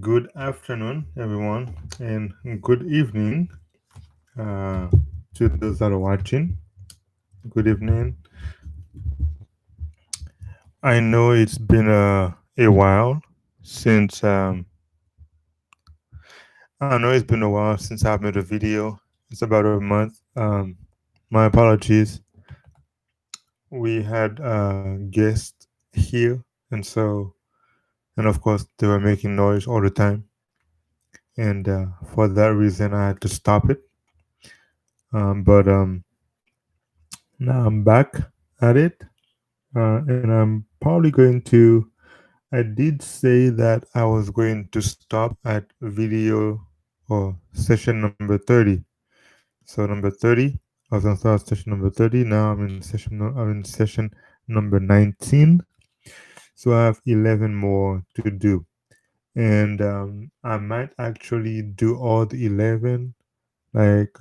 Good afternoon, everyone, and good evening uh, to those that are watching. Good evening. I know it's been a while since I know it's been a while since I've made a video. It's about a month. My apologies. We had guests here, and of course, they were making noise all the time, and for that reason, I had to stop it. But now I'm back at it, and I'm probably going to. I did say that I was going to stop at video or session number 30. So number 30, I was going to start session number 30. Now I'm in session number 19. So I have 11 more to do, and I might actually do all the 11 like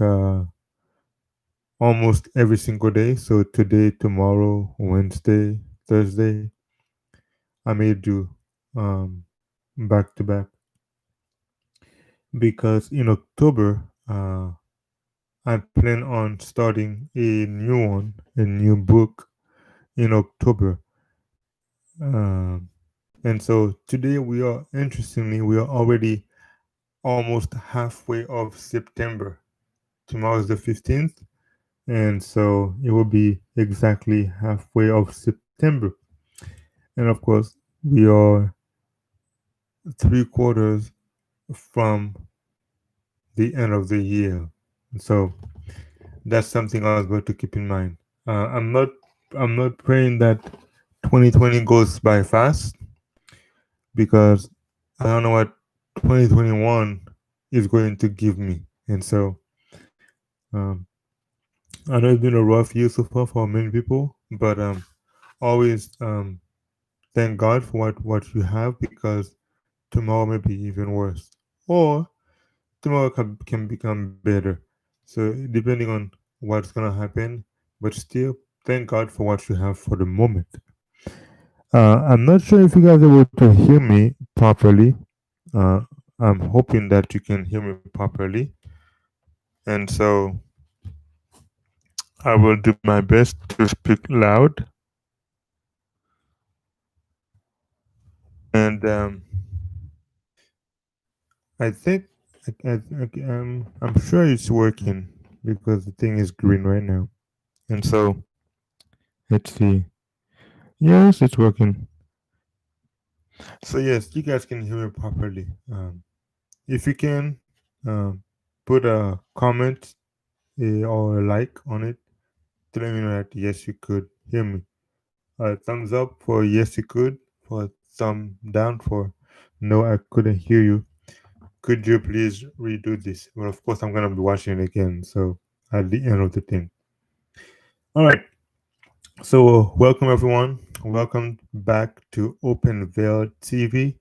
almost every single day. So today, tomorrow, Wednesday, Thursday, I may do um, back to back because in October, I plan on starting a new one, a new book in October. Um, and so today we are already almost halfway of September. Tomorrow is the 15th. And so it will be exactly halfway of September. And of course, we are 3 quarters from the end of the year. So that's something I was going to keep in mind. I'm not praying that 2020 goes by fast because I don't know what 2021 is going to give me. And so um, I know it's been a rough year so far for many people, but always thank God for what you have because tomorrow may be even worse. Or tomorrow can become better. So depending on what's gonna happen, but still thank God for what you have for the moment. I'm not sure if you guys are able to hear me properly. Uh, I'm hoping that you can hear me properly, and so I will do my best to speak loud. And I think I'm sure it's working because the thing is green right now. And so let's see. Yes, it's working. So yes, you guys can hear me properly. If you can, um, put a comment or a like on it to let me know that yes, you could hear me. Thumbs up for yes, you could. For thumb down for no, I couldn't hear you. Could you please redo this? Well, of course, I'm gonna be watching it again. So at the end of the thing. All right. So welcome everyone. Welcome back to Open Veil TV.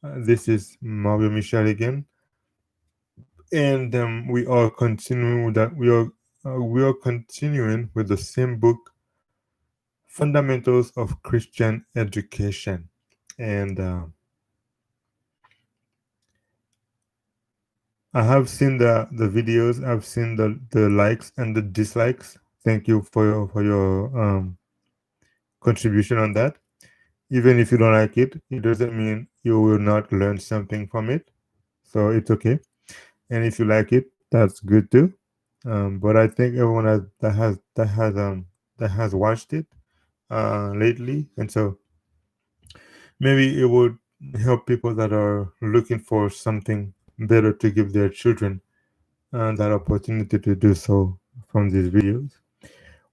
This is Mario Michel again, and we are continuing with that. We are continuing with the same book, Fundamentals of Christian Education, and I have seen the videos. I've seen the likes and the dislikes. Thank you for your contribution on that. Even if you don't like it, it doesn't mean you will not learn something from it. So it's okay. And if you like it, that's good too. But I think everyone that has watched it lately, and so maybe it would help people that are looking for something better to give their children that opportunity to do so from these videos.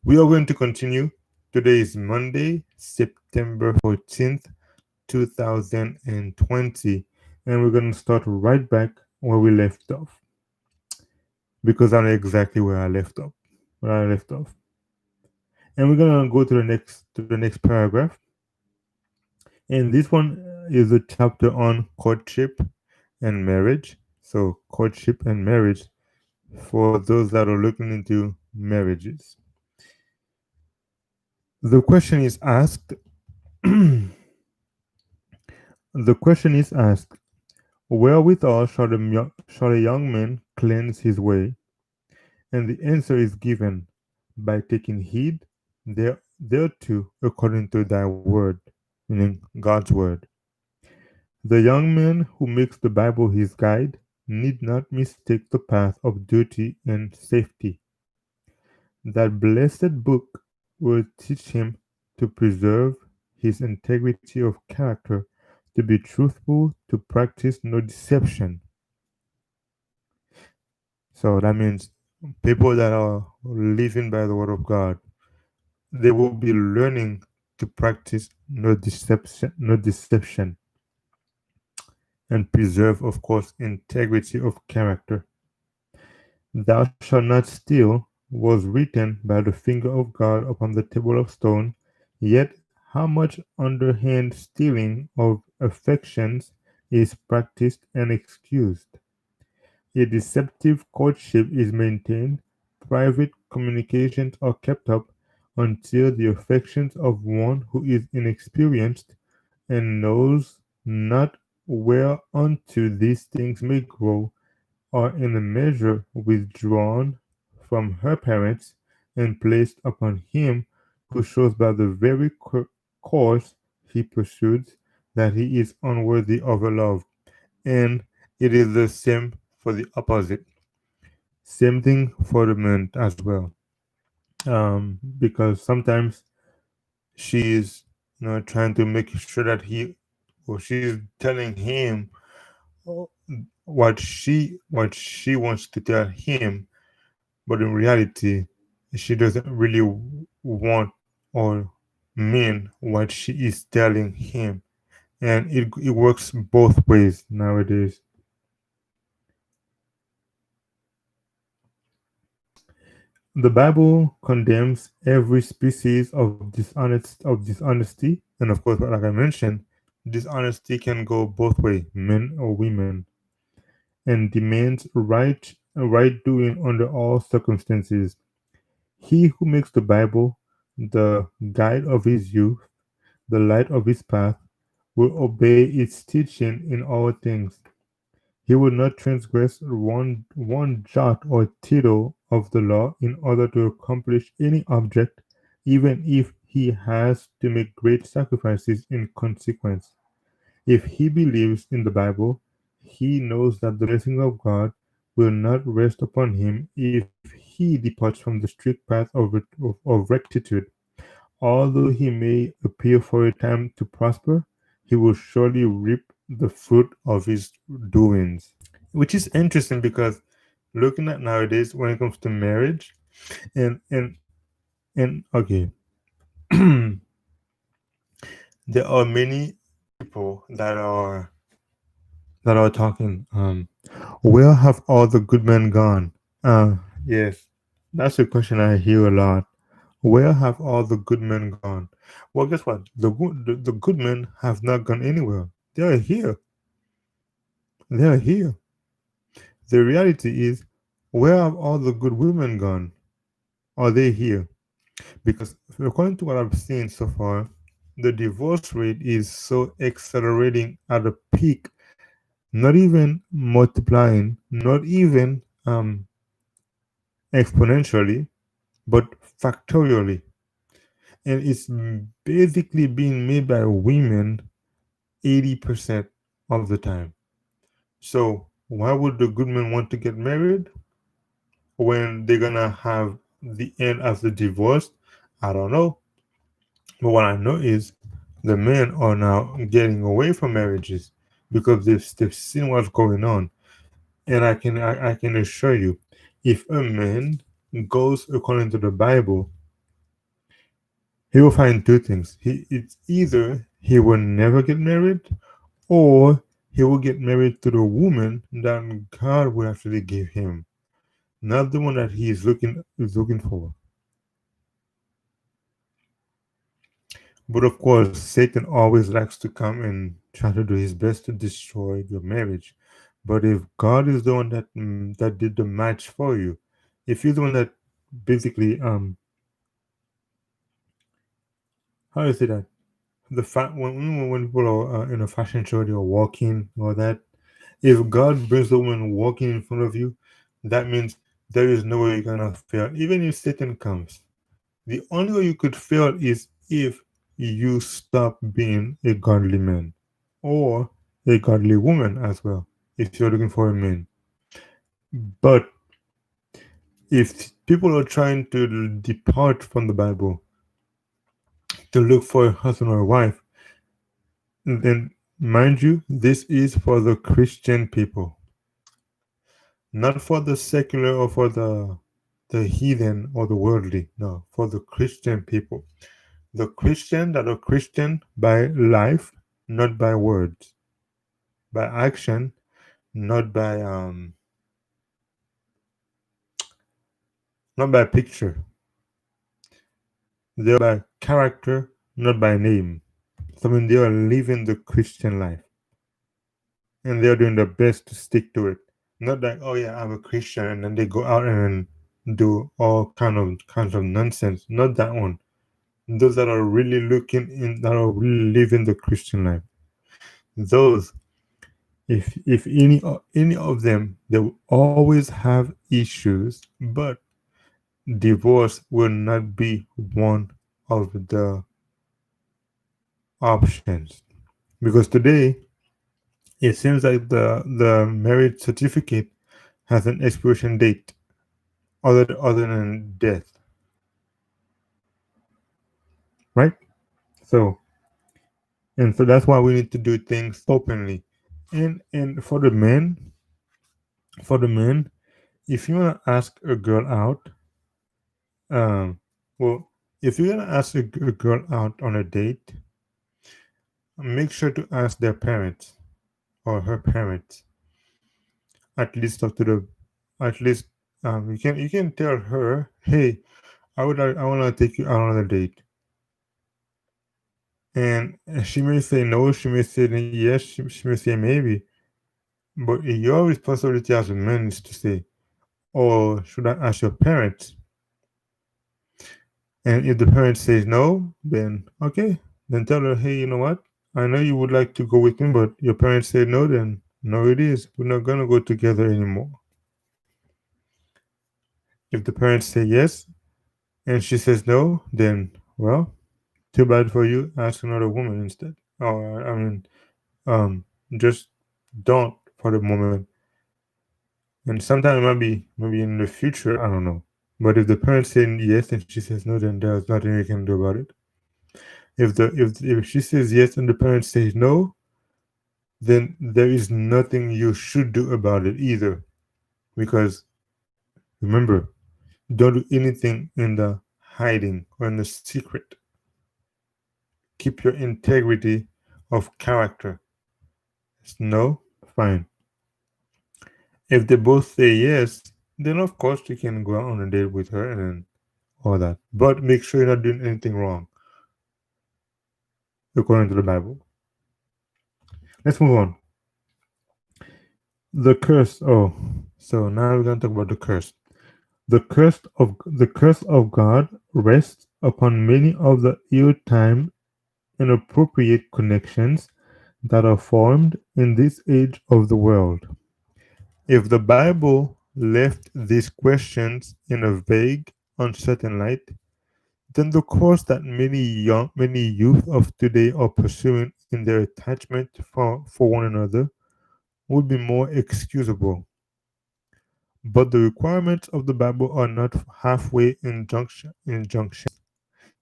We are going to continue. Today is Monday, September 14th, 2020, and we're going to start right back where we left off because I know exactly where I left off. And we're gonna go to the next paragraph. And this one is a chapter on courtship and marriage. So courtship and marriage for those that are looking into marriages. The question is asked. The question is asked: Wherewithal shall a young man cleanse his way? And the answer is given by taking heed thereto according to thy word, meaning God's word. The young man who makes the Bible his guide need not mistake the path of duty and safety. That blessed book will teach him to preserve his integrity of character, to be truthful, to practice no deception. So that means people that are living by the word of God, they will be learning to practice no deception, and preserve, of course, integrity of character. Thou shalt not steal was written by the finger of God upon the table of stone, yet how much underhand stealing of affections is practiced and excused. A deceptive courtship is maintained, private communications are kept up until the affections of one who is inexperienced and knows not whereunto these things may grow are in a measure withdrawn from her parents and placed upon him who shows by the very course he pursues that he is unworthy of her love. And it is the same for the opposite. Same thing for the man as well. Because sometimes she is, trying to make sure that he, or she is telling him what she wants to tell him, but in reality, she doesn't really want or mean what she is telling him. And it works both ways nowadays. The Bible condemns every species of dishonesty, and of course, like I mentioned, dishonesty can go both ways, men or women, and demands right doing under all circumstances. He who makes the Bible the guide of his youth, the light of his path, will obey its teaching in all things. He will not transgress one jot or tittle of the law in order to accomplish any object, even if he has to make great sacrifices in consequence. If he believes in the Bible, he knows that the blessing of God will not rest upon him if he departs from the strict path of rectitude. Although he may appear for a time to prosper, he will surely reap the fruit of his doings. Which is interesting because looking at nowadays when it comes to marriage, and okay, there are many people that are talking. Where have all the good men gone? Yes, that's a question I hear a lot. Where have all the good men gone? Well, guess what? The good men have not gone anywhere. They are here. They are here. The reality is, where have all the good women gone? Are they here? Because according to what I've seen so far, the divorce rate is so accelerating at a peak, not even multiplying, not even exponentially, but factorially. And it's basically being made by women 80% of the time. So why would the good men want to get married when they're gonna have the end as the divorce? I don't know. But what I know is the men are now getting away from marriages because they've seen what's going on. And I can assure you, if a man goes according to the Bible, he will find two things. It's either he will never get married, or he will get married to the woman that God will actually give him, not the one that he is looking for. But of course, Satan always likes to come and try to do his best to destroy your marriage. But if God is the one that did the match for you, if you're the one that basically how do you say that, when people are in a fashion show, they're walking or that, If God brings a woman walking in front of you, that means there is no way you're gonna fail. Even if Satan comes, the only way you could fail is if you stop being a godly man or a godly woman as well. If you're looking for a man, but if people are trying to depart from the Bible to look for a husband or a wife, then mind you, this is for the Christian people, not for the secular or for the heathen or the worldly. No, for the Christian people. The Christian that are Christian by life, not by words, by action, not by not by picture. They're by character, not by name. So I mean, they are living the Christian life, and they are doing their best to stick to it. Not like, oh yeah, I'm a Christian, and then they go out and do all kinds of nonsense. Not that one. Those that are really looking in, that are really living the Christian life. Those, if any of them, they will always have issues, but divorce will not be one of the options, because today it seems like the marriage certificate has an expiration date other than death, right? So and so that's why we need to do things openly. And for the men, if you wanna ask a girl out, um, well, if you're gonna ask a girl out on a date, make sure to ask their parents or her parents. At least talk to the, at least you can tell her, hey, I wanna take you out on a date, and she may say no, she may say yes, she may say maybe, but your responsibility as a man is to say, or should I ask your parents? And if the parent says no, then okay, then tell her, hey, you know what? I know you would like to go with me, but your parents say no, then no, it is. We're not gonna go together anymore. If the parents say yes and she says no, then well, too bad for you. Ask another woman instead. Or um, just don't for the moment. And sometimes it might be maybe in the future, I don't know. But if the parents say yes and she says no, then there's nothing you can do about it. If she says yes and the parents say no, then there is nothing you should do about it either. Because remember, don't do anything in the hiding or in the secret. Keep your integrity of character. No, fine. If they both say yes, then of course you can go out on a date with her and then all that. But make sure you're not doing anything wrong according to the Bible. Let's move on. The curse. Oh, so now we're gonna talk about the curse. The curse of God rests upon many of the ill-timed, inappropriate connections that are formed in this age of the world. If the Bible left these questions in a vague, uncertain light, then the course that many youth of today are pursuing in their attachment for one another would be more excusable. But the requirements of the Bible are not halfway injunctions.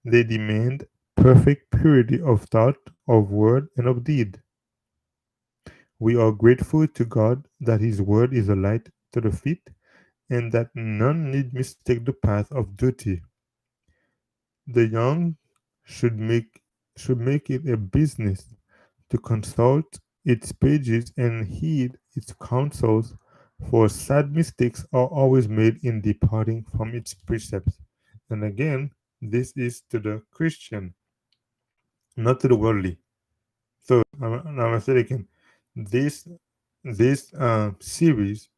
They demand perfect purity of thought, of word, and of deed. We are grateful to God that His word is a light to the feet and that none need mistake the path of duty. The young should make should make it a business to consult its pages and heed its counsels, for sad mistakes are always made in departing from its precepts. And again, this is to the Christian, not to the worldly. So I'm gonna say it again. This this series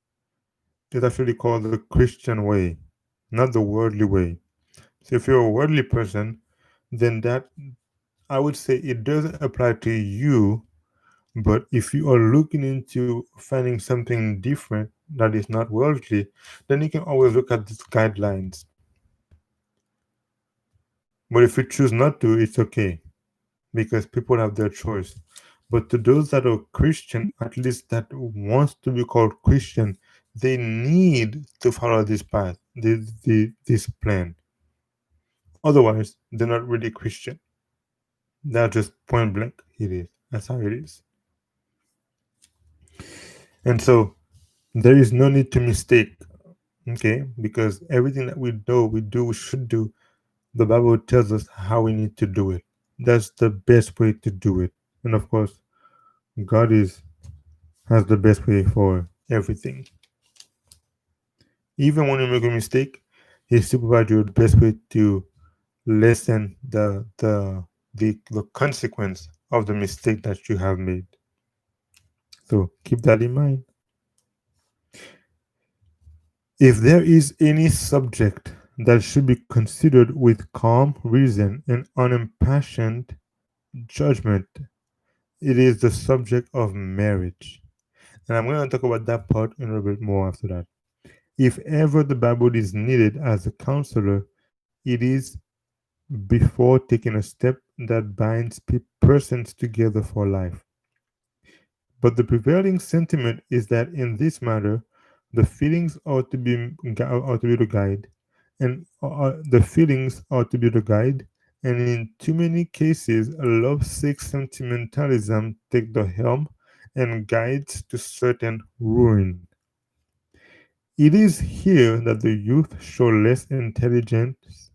is actually called the Christian way, not the worldly way. So if you're a worldly person, then that I would say it doesn't apply to you But if you are looking into finding something different that is not worldly, then you can always look at these guidelines. But if you choose not to, it's okay because people have their choice. But to those that are Christian, at least that wants to be called Christian, they need to follow this path, this plan. Otherwise, they're not really Christian. They're just point blank. It is. That's how it is. And so there is no need to mistake, okay? Because everything that we know, we should do, the Bible tells us how we need to do it. That's the best way to do it. And of course, God is has the best way for everything. Even when you make a mistake, He still provides you the best way to lessen the consequence of the mistake that you have made. So keep that in mind. If there is any subject that should be considered with calm reason and unimpassioned judgment, it is the subject of marriage. And I'm going to talk about that part in a little bit more after that. If ever the Bible is needed as a counselor, it is before taking a step that binds persons together for life. But the prevailing sentiment is that in this matter, the feelings ought to be the guide, and the feelings ought to be the guide. And in too many cases, lovesick sentimentalism take the helm and guides to certain ruin. It is here that the youth show less intelligence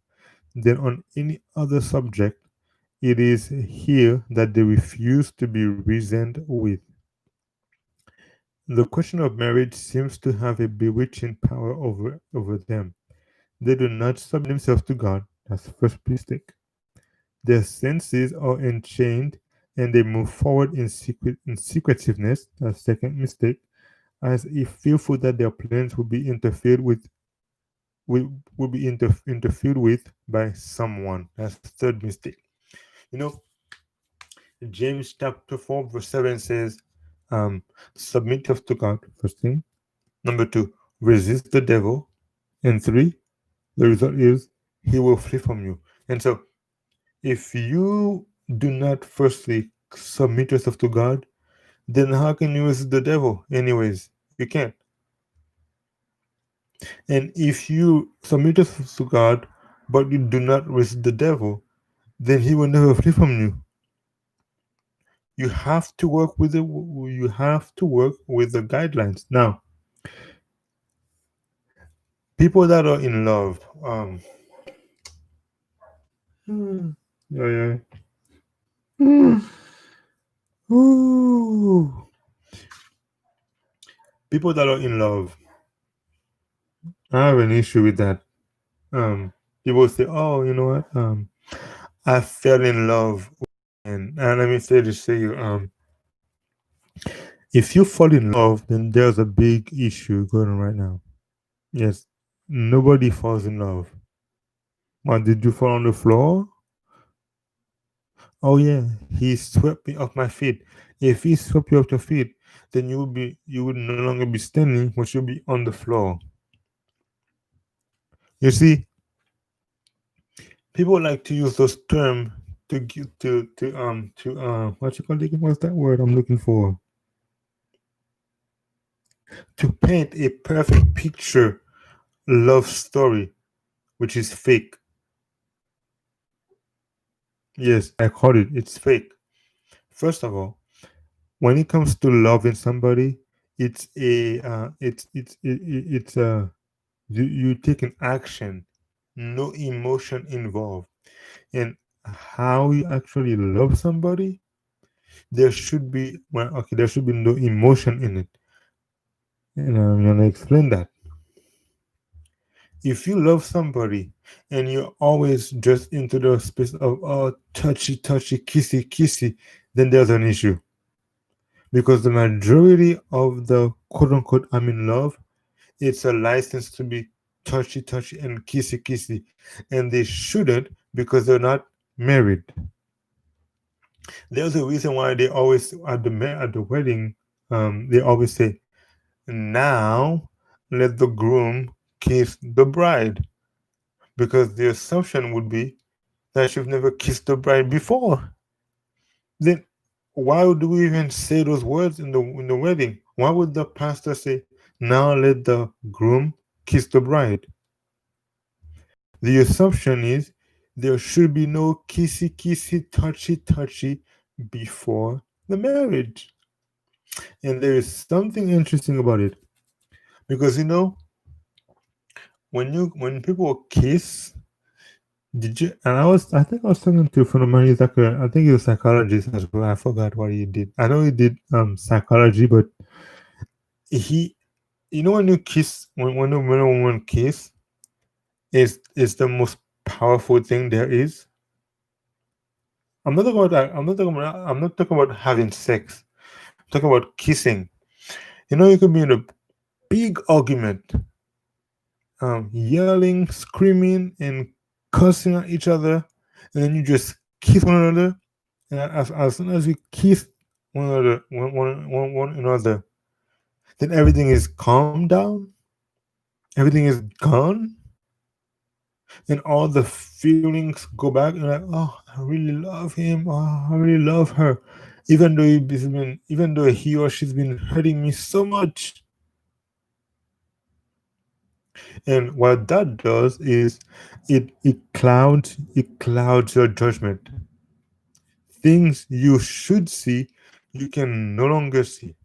than on any other subject. It is here that they refuse to be reasoned with. The question of marriage seems to have a bewitching power over them. They do not submit themselves to God. That's the first mistake. Their senses are enchained and they move forward in secretiveness. That's the second mistake. As if fearful that their plans will be interfered with will be interfered with by someone. That's the third mistake. You know, James chapter 4, verse 7 says, submit yourself to God, first thing. Number two, resist the devil. And three, the result is he will flee from you. And so, if you do not firstly submit yourself to God, then how can you resist the devil? Anyways, you can't. And if you submit yourself to God, but you do not resist the devil, then he will never flee from you. You have to work with the guidelines. Now, people that are in love, yeah, yeah. Ooh. People that are in love, I have an issue with that. People say, "Oh, you know what? I fell in love," and let me say this to you. If you fall in love, then there's a big issue going on right now. Yes, nobody falls in love. What, did you fall on the floor? Oh yeah, he swept me off my feet. If he swept you off your feet, then you would no longer be standing, but you'll be on the floor. You see, people like to use those terms to give to what you call it? What's that word I'm looking for? To paint a perfect picture love story, which is fake. Yes, I call it. It's fake. First of all, when it comes to loving somebody, it's a it's you take an action, no emotion involved, and how you actually love somebody, there should be no emotion in it, and I'm gonna explain that. If you love somebody and you're always just into the space of touchy touchy kissy kissy, then there's an issue because the majority of the quote unquote I'm in love, it's a license to be touchy touchy and kissy kissy, and they shouldn't because they're not married. There's a reason why they always at the wedding, they always say, "Now let the groom kiss the bride," because the assumption would be that you've never kissed the bride before. Then why do we even say those words in the wedding? Why would the pastor say, "Now let the groom kiss the bride"? The assumption is there should be no kissy kissy touchy touchy before the marriage. And there is something interesting about it because when people kiss, did you? And I think I was talking to a friend of mine. He's like I think he was a psychologist as well. I forgot what he did. I know he did psychology, but he, when you kiss, when a woman kiss, is the most powerful thing there is. I'm not talking about that. I'm not talking about having sex. I'm talking about kissing. You could be in a big argument, yelling, screaming, and cussing at each other, and then you just kiss one another. And as soon as you kiss one another, then everything is calmed down, everything is gone, and all the feelings go back. And like, oh, I really love him. Oh, I really love her, even though he or she's been hurting me so much. And what that does is it clouds your judgment. Things you should see, you can no longer see.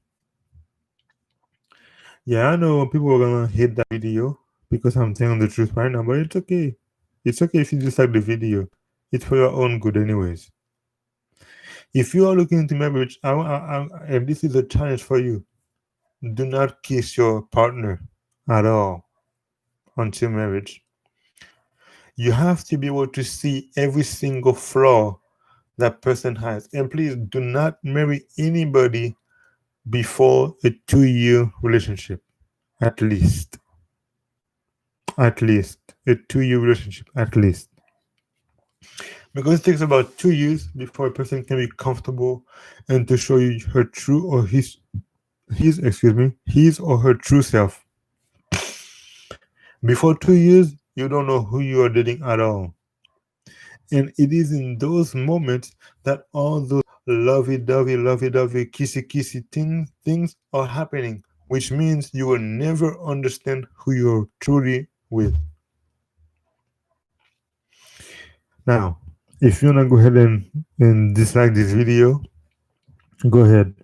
Yeah, I know people are gonna hate that video because I'm telling the truth right now, but it's okay. It's okay if you dislike the video. It's for your own good, anyways. If you are looking into marriage, and this is a challenge for you, do not kiss your partner at all until marriage. You have to be able to see every single flaw that person has. And please do not marry anybody before a 2-year relationship. At least. At least. A 2-year relationship. At least. Because it takes about 2 years before a person can be comfortable and to show you her true or his or her true self. Before 2 years, you don't know who you are dating at all. And it is in those moments that all those lovey dovey, kissy things are happening, which means you will never understand who you're truly with. Now, if you wanna go ahead and dislike this video, go ahead.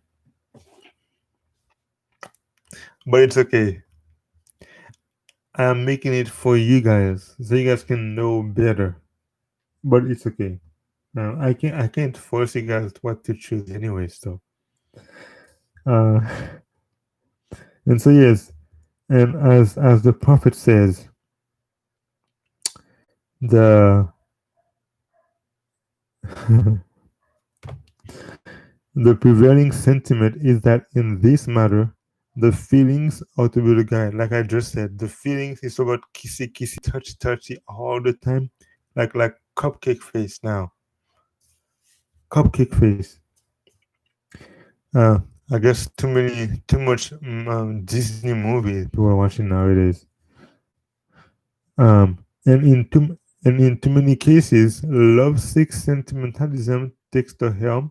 But it's okay. I am making it for you guys so you guys can know better. But it's okay. Now I can't force you guys what to choose anyway, so uh and so yes, and as the prophet says, the the prevailing sentiment is that in this matter, the feelings are to be the guide. Like I just said, the feelings is about kissy, touchy all the time, like cupcake face now. Cupcake face. Uh, I guess too much Disney movies people are watching nowadays. Um, and in too many cases, lovesick sentimentalism takes the helm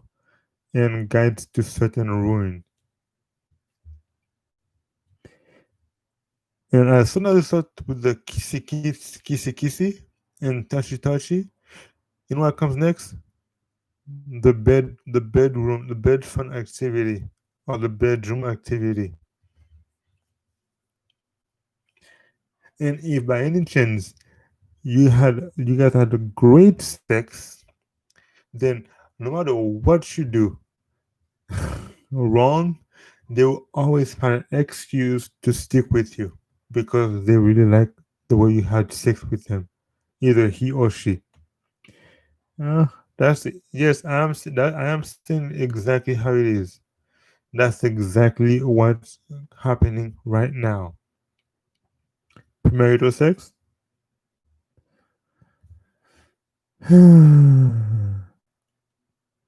and guides to certain ruin. And as soon as you start with the kissy and touchy, you know what comes next? The bed fun activity or the bedroom activity. And if by any chance you guys had a great sex, then no matter what you do wrong, they will always find an excuse to stick with you because they really like the way you had sex with them, either he or she. Uh, that's yes, I am saying exactly how it is. That's exactly what's happening right now. Premarital sex.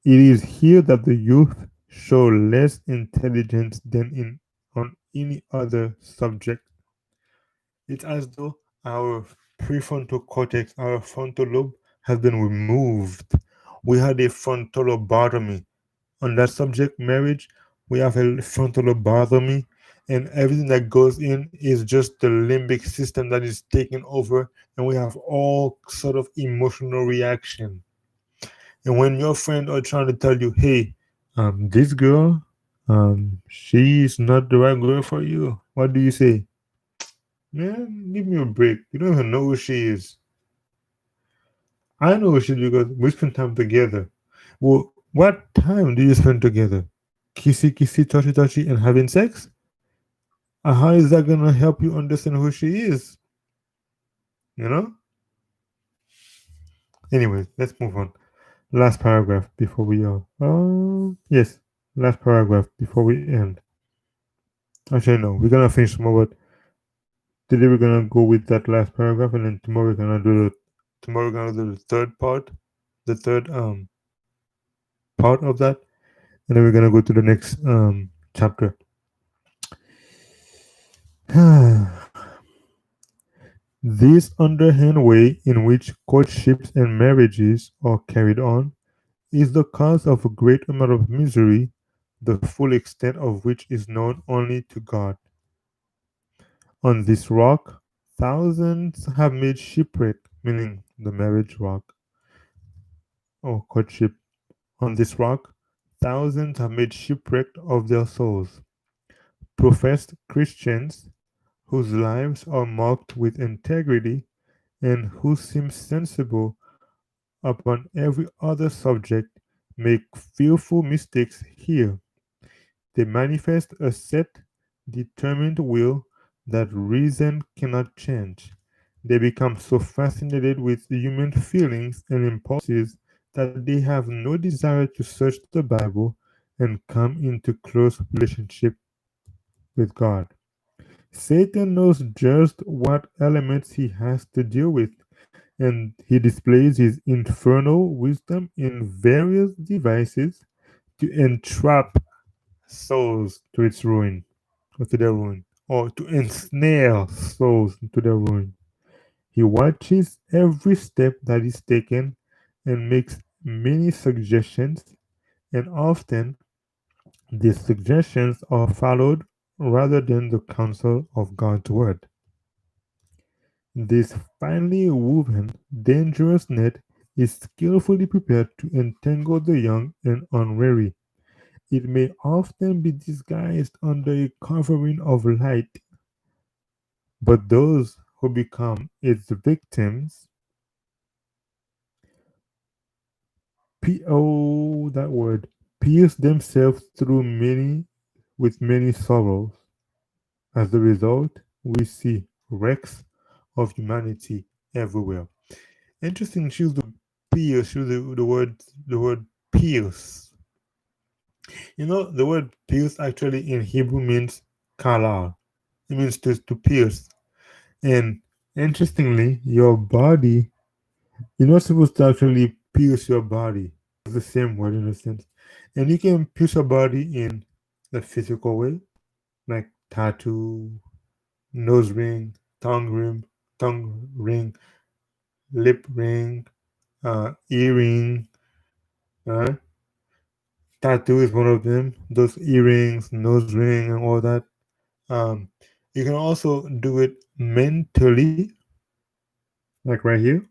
It is here that the youth show less intelligence than in on any other subject. It's as though our prefrontal cortex, our frontal lobe, has been removed. We had a frontal lobotomy. On that subject, marriage, we have a frontal lobotomy, and everything that goes in is just the limbic system that is taken over, and we have all sort of emotional reaction. And when your friend are trying to tell you, hey, this girl, she's not the right girl for you, what do you say? Man, give me a break. You don't even know who she is. I know who she is because we spend time together. Well, what time do you spend together? Kissy, kissy, touchy, touchy, and having sex? How is that gonna help you understand who she is? You know? Anyways, let's move on. Last paragraph before we yes, last paragraph before we end. Actually, no, we're gonna finish tomorrow. But today we're gonna go with that last paragraph, and then tomorrow we're gonna do the third part, the third part of that, and then we're gonna go to the next chapter. This underhand way in which courtships and marriages are carried on is the cause of a great amount of misery, the full extent of which is known only to God. On this rock, thousands have made shipwreck, meaning the marriage rock or courtship. On this rock, thousands have made shipwreck of their souls. Professed Christians whose lives are marked with integrity and who seem sensible upon every other subject make fearful mistakes here. They manifest a set, determined will that reason cannot change. They become so fascinated with human feelings and impulses that they have no desire to search the Bible and come into close relationship with God. Satan knows just what elements he has to deal with, and he displays his infernal wisdom in various devices to entrap souls to its ruin, or to their ruin, or to ensnare souls to their ruin. He watches every step that is taken and makes many suggestions, and often these suggestions are followed rather than the counsel of God's word. This finely woven, dangerous net is skillfully prepared to entangle the young and unwary. It may often be disguised under a covering of light, but those who become its victims, that word, pierce themselves through many with many sorrows. As a result, we see wrecks of humanity everywhere. Interesting, choose the pierce, choose the word pierce. You know, the word pierce actually in Hebrew means kalar. It means to pierce. And interestingly, your body, you're not supposed to actually pierce your body. It's the same word in a sense. And you can pierce your body in the physical way, like tattoo, nose ring, tongue ring, lip ring, earring. Uh, Tattoo is one of them. Those earrings, nose ring, and all that. Um, you can also do it mentally, like right here,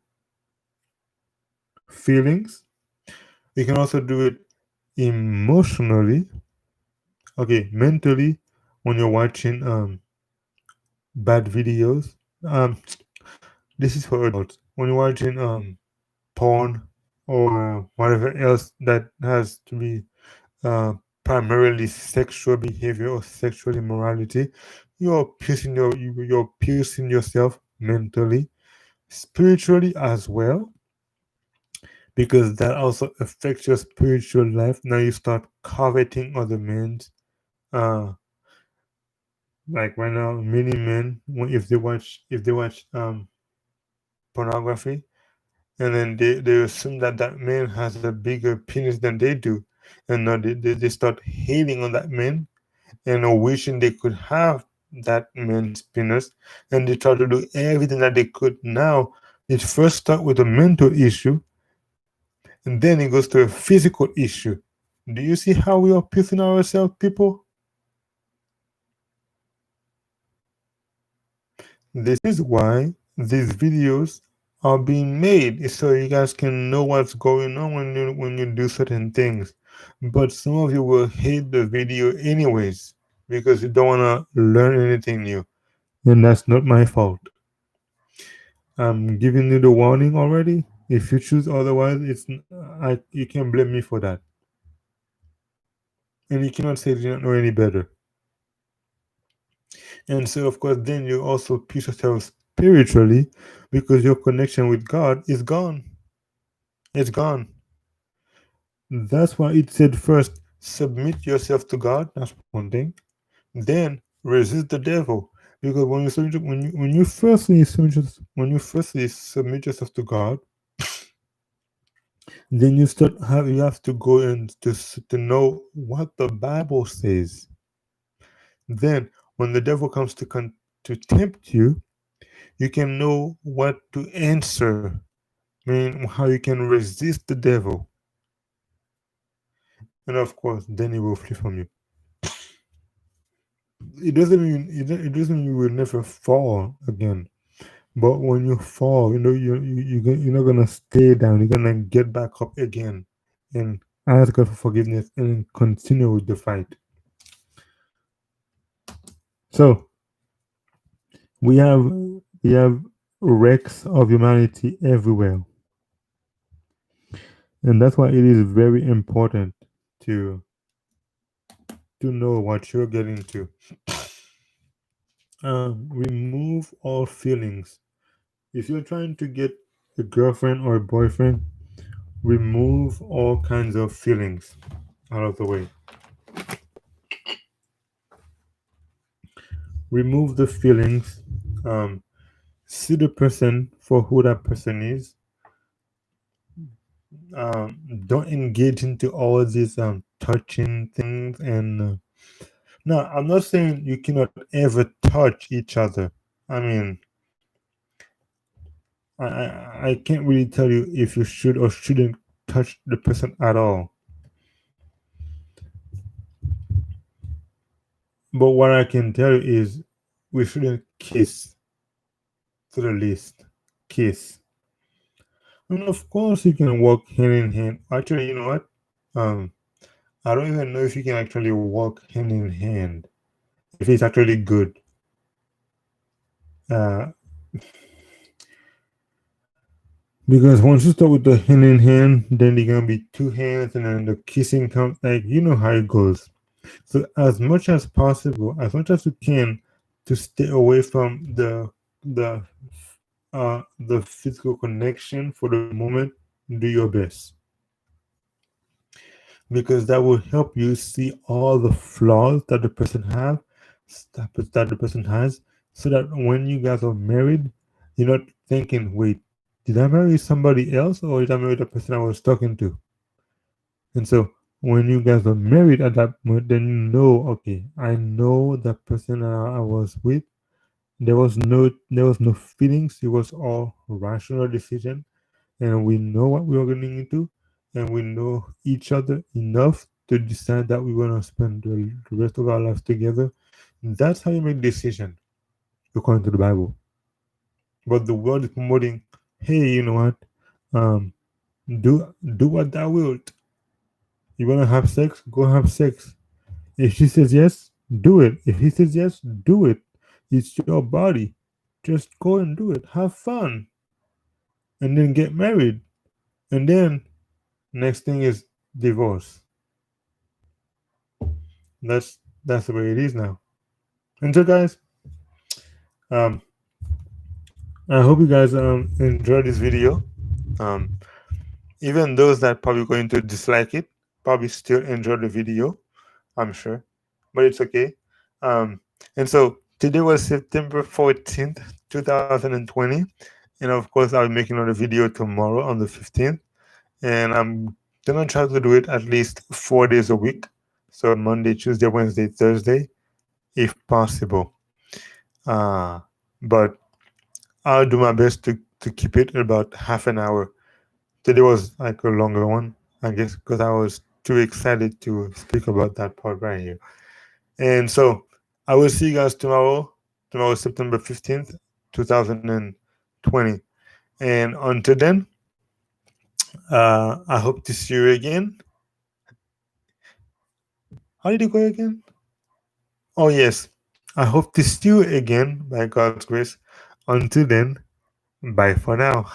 feelings. You can also do it emotionally. Okay, mentally, when you're watching bad videos. Um, this is for adults. When you're watching porn or whatever else that has to be uh, primarily sexual behavior or sexual immorality, you're piercing yourself mentally, spiritually as well, because that also affects your spiritual life. Now you start coveting other men's. Uh, like right now, many men, if they watch pornography, and then they assume that that man has a bigger penis than they do, and now they start hating on that man and wishing they could have that man's penis, and they try to do everything that they could. Now it first starts with a mental issue, and then it goes to a physical issue. Do you see how we are pissing ourselves, people? This is why these videos are being made, so you guys can know what's going on when you do certain things. But some of you will hate the video anyways because you don't want to learn anything new, and that's not my fault. I'm giving you the warning already. If you choose otherwise, you can blame me for that, and you cannot say you don't know any better. And so, of course, then you also piece yourself spiritually because your connection with God is gone. It's gone. That's why it said first, submit yourself to God. That's one thing. Then resist the devil. Because when you firstly submit yourself to God, then you have to go and to know what the Bible says. Then when the devil comes to tempt you, you can know what to answer. I mean, how you can resist the devil, and of course, then he will flee from you. It doesn't mean you will never fall again. But when you fall, you're not gonna stay down. You're gonna get back up again, and ask God for forgiveness, and continue with the fight. So we have wrecks of humanity everywhere, and that's why it is very important to to know what you're getting to. Remove all feelings. If you're trying to get a girlfriend or a boyfriend, remove all kinds of feelings out of the way. Remove the feelings. Um, See the person for who that person is. Don't engage into all these touching things. And no, I'm not saying you cannot ever touch each other. I mean, I can't really tell you if you should or shouldn't touch the person at all. But what I can tell you is we shouldn't kiss to the least. Kiss. And of course you can walk hand in hand. Actually, you know what? Um, I don't even know if you can actually walk hand in hand. If it's actually good. Uh, because once you start with the hand in hand, then they're gonna be two hands, and then the kissing comes. Like you know how it goes. So as much as possible, as much as you can, to stay away from the physical connection for the moment. Do your best, because that will help you see all the flaws that the person that the person has, so that when you guys are married, you're not thinking, wait, did I marry somebody else, or did I marry the person I was talking to? And so when you guys are married at that point, then you know, okay, I know the person I was with. There was no feelings. It was all rational decision, and we know what we are getting into, and we know each other enough to decide that we want to spend the rest of our lives together. That's how you make decision according to the Bible. But the world is promoting, hey, you know what? Um, do what thou wilt. You want to have sex? Go have sex. If she says yes, do it. If he says yes, do it. It's your body. Just go and do it. Have fun, and then get married. And then next thing is divorce. That's the way it is now. And so, guys, um, I hope you guys enjoyed this video. Um, Even those that probably going to dislike it probably still enjoy the video. I'm sure, but it's okay. Um, and so today was September 14th, 2020, And of course, I'll be making another video tomorrow on the 15th. And I'm gonna try to do it at least 4 days a week. So Monday, Tuesday, Wednesday, Thursday, if possible. Uh, but I'll do my best to keep it about half an hour. Today was like a longer one, I guess, because I was too excited to speak about that part right here. And so I will see you guys tomorrow. Tomorrow is September 15th, 2020. And until then, I hope to see you again. How did it go again? Oh, yes. I hope to see you again by God's grace. Until then, bye for now.